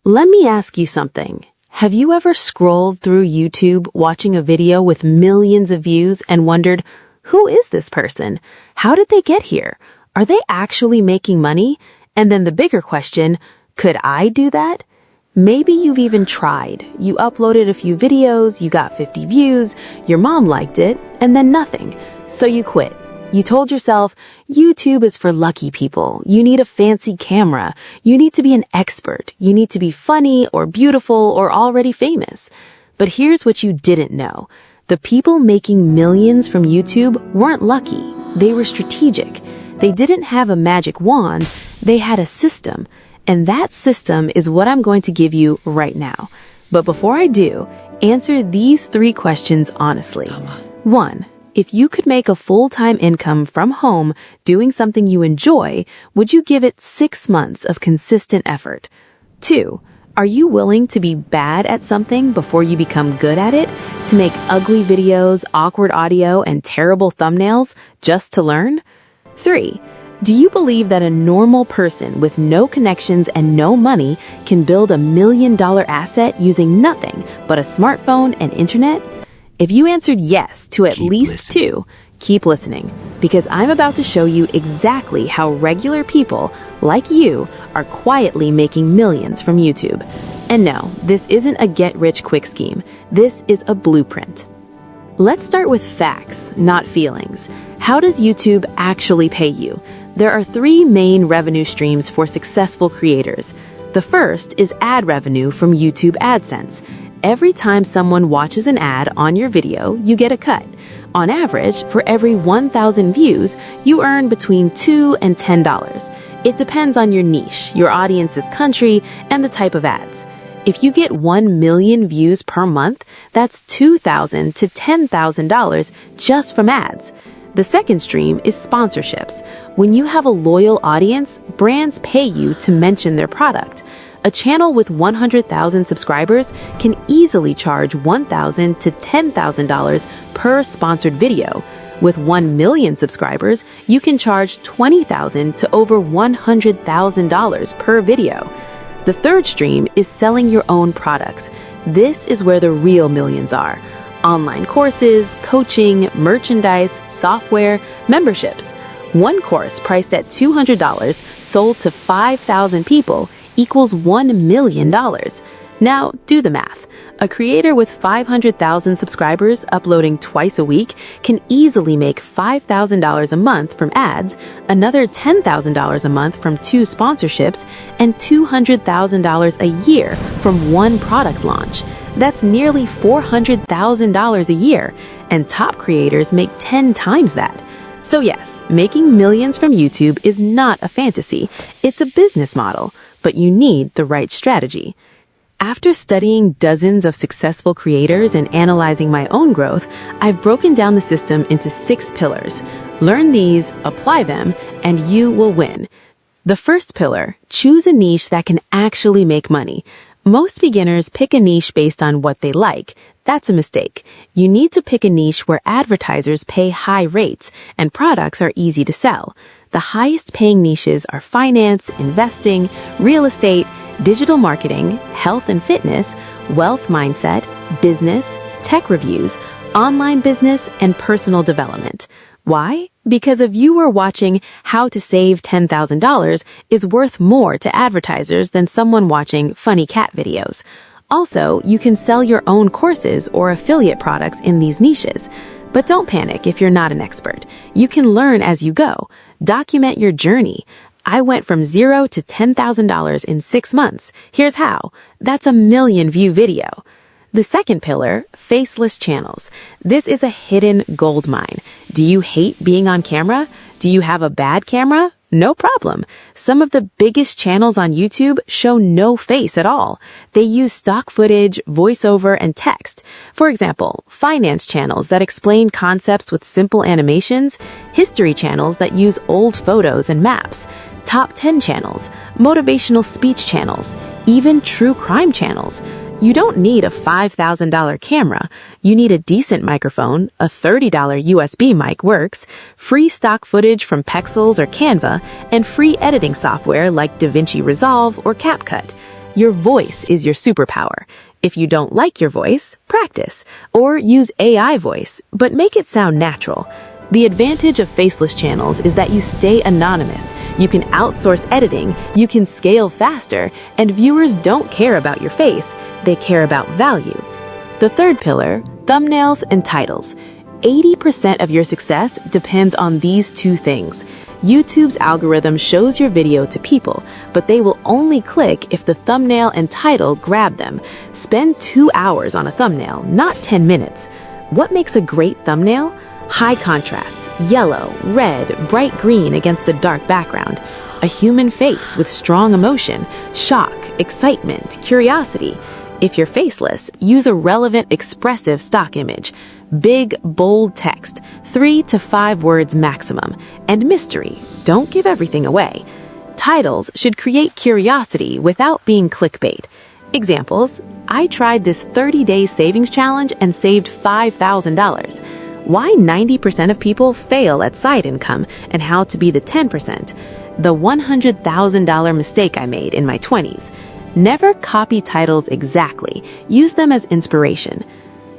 Let me ask you something. Have you ever scrolled through YouTube watching a video with millions of views and wondered, who is this person? How did they get here? Are they actually making money? And then the bigger question, could I do that? Maybe you've even tried. You uploaded a few videos, you got 50 views, your mom liked it, and then nothing. So you quit. You told yourself, YouTube is for lucky people. You need a fancy camera. You need to be an expert. You need to be funny or beautiful or already famous. But here's what you didn't know. The people making millions from YouTube weren't lucky. They were strategic. They didn't have a magic wand. They had a system. And that system is what I'm going to give you right now. But before I do, answer these 3 questions honestly. 1. If you could make a full-time income from home doing something you enjoy, would you give it 6 months of consistent effort? 2. Are you willing to be bad at something before you become good at it? To make ugly videos, awkward audio, and terrible thumbnails just to learn? 3. Do you believe that a normal person with no connections and no money can build $1 million asset using nothing but a smartphone and internet? If you answered yes to at least 2, keep listening, because I'm about to show you exactly how regular people like you are quietly making millions from YouTube. And no, this isn't a get-rich-quick scheme. This is a blueprint. Let's start with facts, not feelings. How does YouTube actually pay you? There are 3 main revenue streams for successful creators. The first is ad revenue from YouTube AdSense. Every time someone watches an ad on your video, you get a cut. On average, for every 1,000 views, you earn between $2 and $10. It depends on your niche, your audience's country, and the type of ads. If you get 1 million views per month, that's $2,000 to $10,000 just from ads. The second stream is sponsorships. When you have a loyal audience, brands pay you to mention their product. A channel with 100,000 subscribers can easily charge $1,000 to $10,000 per sponsored video. With 1 million subscribers, you can charge $20,000 to over $100,000 per video. The third stream is selling your own products. This is where the real millions are. Online courses, coaching, merchandise, software, memberships. One course priced at $200 sold to 5,000 people equals $1 million. Now, do the math. A creator with 500,000 subscribers uploading twice a week can easily make $5,000 a month from ads, another $10,000 a month from 2 sponsorships, and $200,000 a year from 1 product launch. That's nearly $400,000 a year, and top creators make 10 times that. So yes, making millions from YouTube is not a fantasy. It's a business model. But you need the right strategy. After studying dozens of successful creators and analyzing my own growth, I've broken down the system into 6 pillars. Learn these, apply them, and you will win. The first pillar, choose a niche that can actually make money. Most beginners pick a niche based on what they like. That's a mistake. You need to pick a niche where advertisers pay high rates and products are easy to sell. The highest paying niches are finance, investing, real estate, digital marketing, health and fitness, wealth mindset, business, tech reviews, online business, and personal development. Why? Because a viewer watching how to save $10,000 is worth more to advertisers than someone watching funny cat videos. Also, you can sell your own courses or affiliate products in these niches. But don't panic if you're not an expert. You can learn as you go. Document your journey. I went from $0 to $10,000 in 6 months. Here's how. That's a 1 million view video. The second pillar, faceless channels. This is a hidden gold mine. Do you hate being on camera? Do you have a bad camera? No problem. Some of the biggest channels on YouTube show no face at all. They use stock footage, voiceover, and text. For example, finance channels that explain concepts with simple animations, history channels that use old photos and maps, top 10 channels, motivational speech channels, even true crime channels. You don't need a $5,000 camera. You need a decent microphone, a $30 USB mic works, free stock footage from Pexels or Canva, and free editing software like DaVinci Resolve or CapCut. Your voice is your superpower. If you don't like your voice, practice. Or use AI voice, but make it sound natural. The advantage of faceless channels is that you stay anonymous, you can outsource editing, you can scale faster, and viewers don't care about your face, they care about value. The third pillar, thumbnails and titles. 80% of your success depends on these two things. YouTube's algorithm shows your video to people, but they will only click if the thumbnail and title grab them. Spend 2 hours on a thumbnail, not 10 minutes. What makes a great thumbnail? High contrast, yellow, red, bright green against a dark background. A human face with strong emotion, shock, excitement, curiosity. If you're faceless, use a relevant, expressive stock image. Big, bold text, 3 to 5 words maximum. And mystery, don't give everything away. Titles should create curiosity without being clickbait. Examples, I tried this 30-day savings challenge and saved $5,000. Why 90% of people fail at side income and how to be the 10%. The $100,000 mistake I made in my 20s. Never copy titles exactly. Use them as inspiration.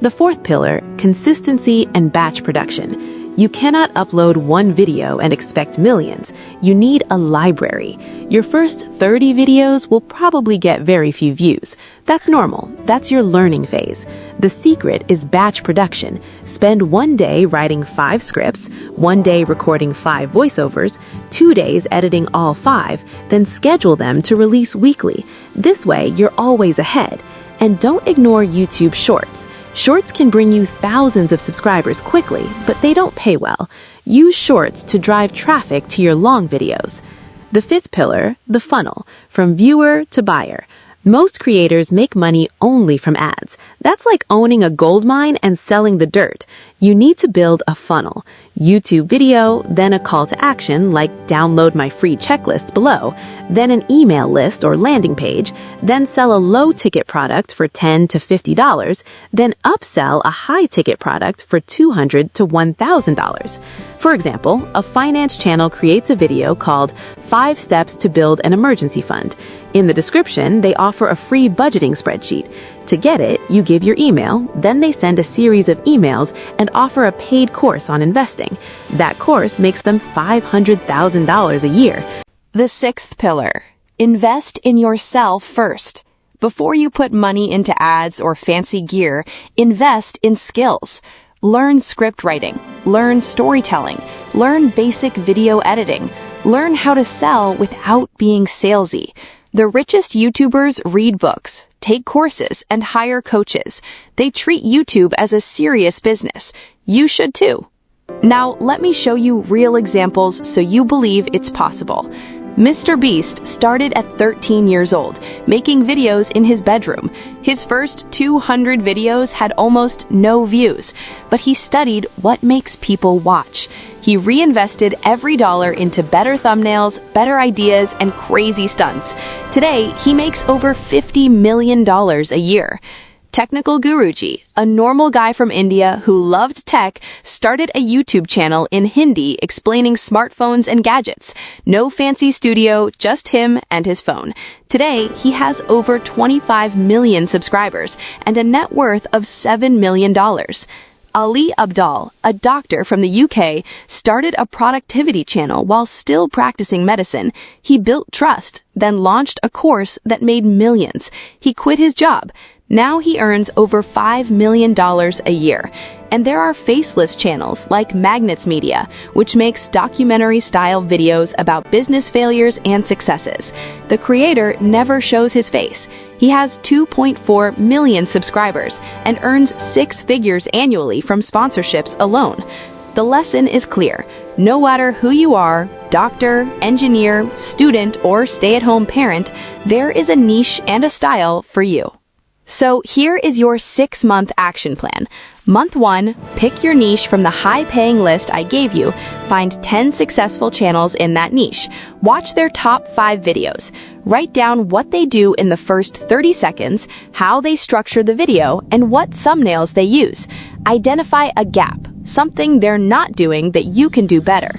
The fourth pillar, consistency and batch production. You cannot upload one video and expect millions. You need a library. Your first 30 videos will probably get very few views. That's normal. That's your learning phase. The secret is batch production. Spend 1 day writing 5 scripts, 1 day recording 5 voiceovers, 2 days editing all 5, then schedule them to release weekly. This way, you're always ahead. And don't ignore YouTube Shorts. Shorts can bring you thousands of subscribers quickly, but they don't pay well. Use Shorts to drive traffic to your long videos. The fifth pillar, the funnel, from viewer to buyer. Most creators make money only from ads. That's like owning a gold mine and selling the dirt. You need to build a funnel. YouTube video, then a call to action like download my free checklist below, then an email list or landing page, then sell a low-ticket product for $10 to $50, then upsell a high-ticket product for $200 to $1,000. For example, a finance channel creates a video called 5 Steps to Build an Emergency Fund. In the description, they offer a free budgeting spreadsheet. To get it, you give your email, then they send a series of emails and offer a paid course on investing. That course makes them $500,000 a year. The sixth pillar, invest in yourself first. Before you put money into ads or fancy gear, invest in skills. Learn script writing, learn storytelling, learn basic video editing, learn how to sell without being salesy. The richest YouTubers read books, take courses, and hire coaches. They treat YouTube as a serious business. You should too. Now, let me show you real examples so you believe it's possible. Mr. Beast started at 13 years old, making videos in his bedroom. His first 200 videos had almost no views, but he studied what makes people watch. He reinvested every dollar into better thumbnails, better ideas, and crazy stunts. Today, he makes over $50 million a year. Technical Guruji, a normal guy from India who loved tech, started a YouTube channel in Hindi explaining smartphones and gadgets. No fancy studio, just him and his phone. Today, he has over 25 million subscribers and a net worth of $7 million. Ali Abdal, a doctor from the UK, started a productivity channel while still practicing medicine. He built trust, then launched a course that made millions. He quit his job. Now he earns over $5 million a year. And there are faceless channels like Magnets Media, which makes documentary-style videos about business failures and successes. The creator never shows his face. He has 2.4 million subscribers and earns 6 figures annually from sponsorships alone. The lesson is clear. No matter who you are, doctor, engineer, student, or stay-at-home parent, there is a niche and a style for you. So here is your 6-month action plan. Month 1, pick your niche from the high-paying list I gave you. Find 10 successful channels in that niche. Watch their top 5 videos. Write down what they do in the first 30 seconds, how they structure the video, and what thumbnails they use. Identify a gap, something they're not doing that you can do better.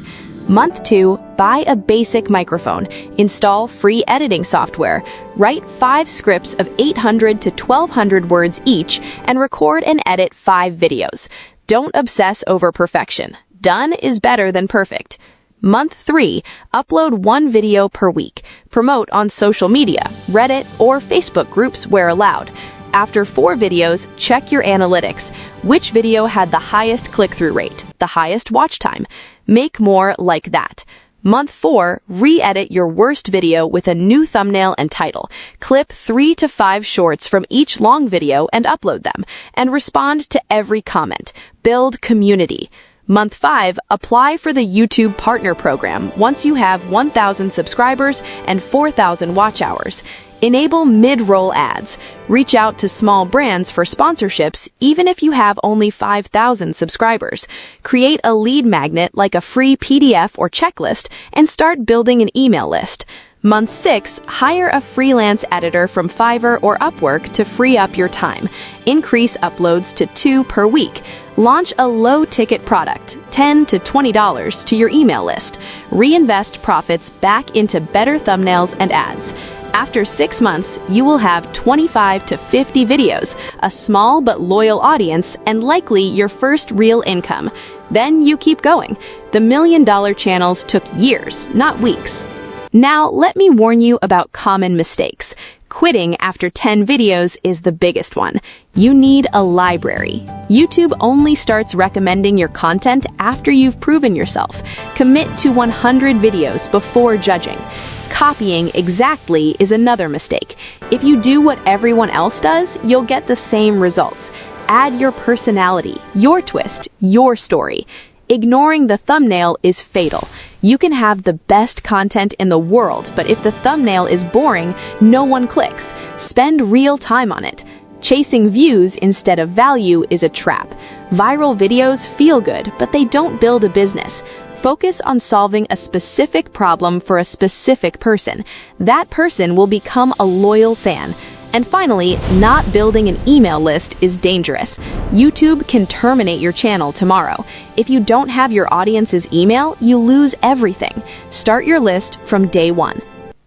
Month 2, buy a basic microphone. Install free editing software. Write 5 scripts of 800 to 1200 words each and record and edit 5 videos. Don't obsess over perfection. Done is better than perfect. Month 3, upload 1 video per week. Promote on social media, Reddit, or Facebook groups where allowed. After 4 videos, check your analytics. Which video had the highest click-through rate, the highest watch time? Make more like that. Month 4, re-edit your worst video with a new thumbnail and title. Clip 3 to 5 shorts from each long video and upload them. And respond to every comment. Build community. Month 5, apply for the YouTube Partner Program once you have 1,000 subscribers and 4,000 watch hours. Enable mid-roll ads. Reach out to small brands for sponsorships even if you have only 5,000 subscribers. Create a lead magnet like a free PDF or checklist and start building an email list. Month 6, hire a freelance editor from Fiverr or Upwork to free up your time. Increase uploads to 2 per week. Launch a low-ticket product, $10 to $20, to your email list. Reinvest profits back into better thumbnails and ads. After 6 months, you will have 25 to 50 videos, a small but loyal audience, and likely your first real income. Then you keep going. The $1 Million channels took years, not weeks. Now, let me warn you about common mistakes. Quitting after 10 videos is the biggest one. You need a library. YouTube only starts recommending your content after you've proven yourself. Commit to 100 videos before judging. Copying exactly is another mistake. If you do what everyone else does, you'll get the same results. Add your personality, your twist, your story. Ignoring the thumbnail is fatal. You can have the best content in the world, but if the thumbnail is boring, no one clicks. Spend real time on it. Chasing views instead of value is a trap. Viral videos feel good, but they don't build a business. Focus on solving a specific problem for a specific person. That person will become a loyal fan. And finally, not building an email list is dangerous. YouTube can terminate your channel tomorrow. If you don't have your audience's email, you lose everything. Start your list from day 1.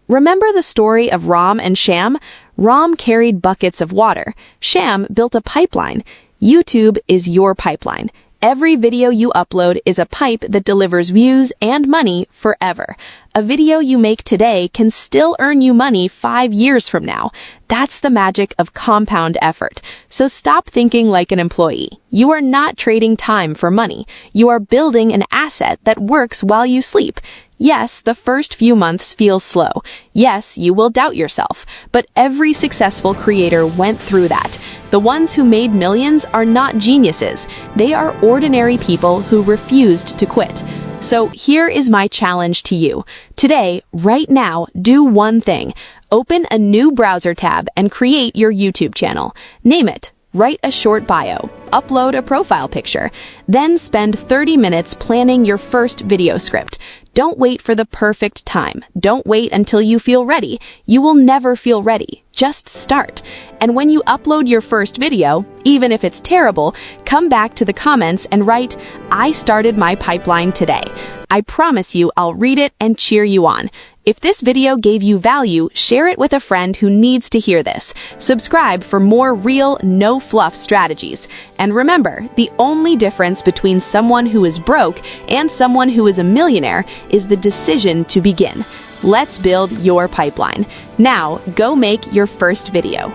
Remember the story of Ram and Sham? Ram carried buckets of water. Sham built a pipeline. YouTube is your pipeline. Every video you upload is a pipe that delivers views and money forever. A video you make today can still earn you money 5 years from now. That's the magic of compound effort. So stop thinking like an employee. You are not trading time for money. You are building an asset that works while you sleep. Yes, the first few months feel slow. Yes, you will doubt yourself. But every successful creator went through that. The ones who made millions are not geniuses. They are ordinary people who refused to quit. So here is my challenge to you. Today, right now, do one thing. Open a new browser tab and create your YouTube channel. Name it. Write a short bio. Upload a profile picture. Then spend 30 minutes planning your first video script. Don't wait for the perfect time. Don't wait until you feel ready. You will never feel ready. Just start. And when you upload your first video, even if it's terrible, come back to the comments and write, "I started my pipeline today." I promise you I'll read it and cheer you on. If this video gave you value, share it with a friend who needs to hear this. Subscribe for more real, no-fluff strategies. And remember, the only difference between someone who is broke and someone who is a millionaire is the decision to begin. Let's build your pipeline. Now, go make your first video.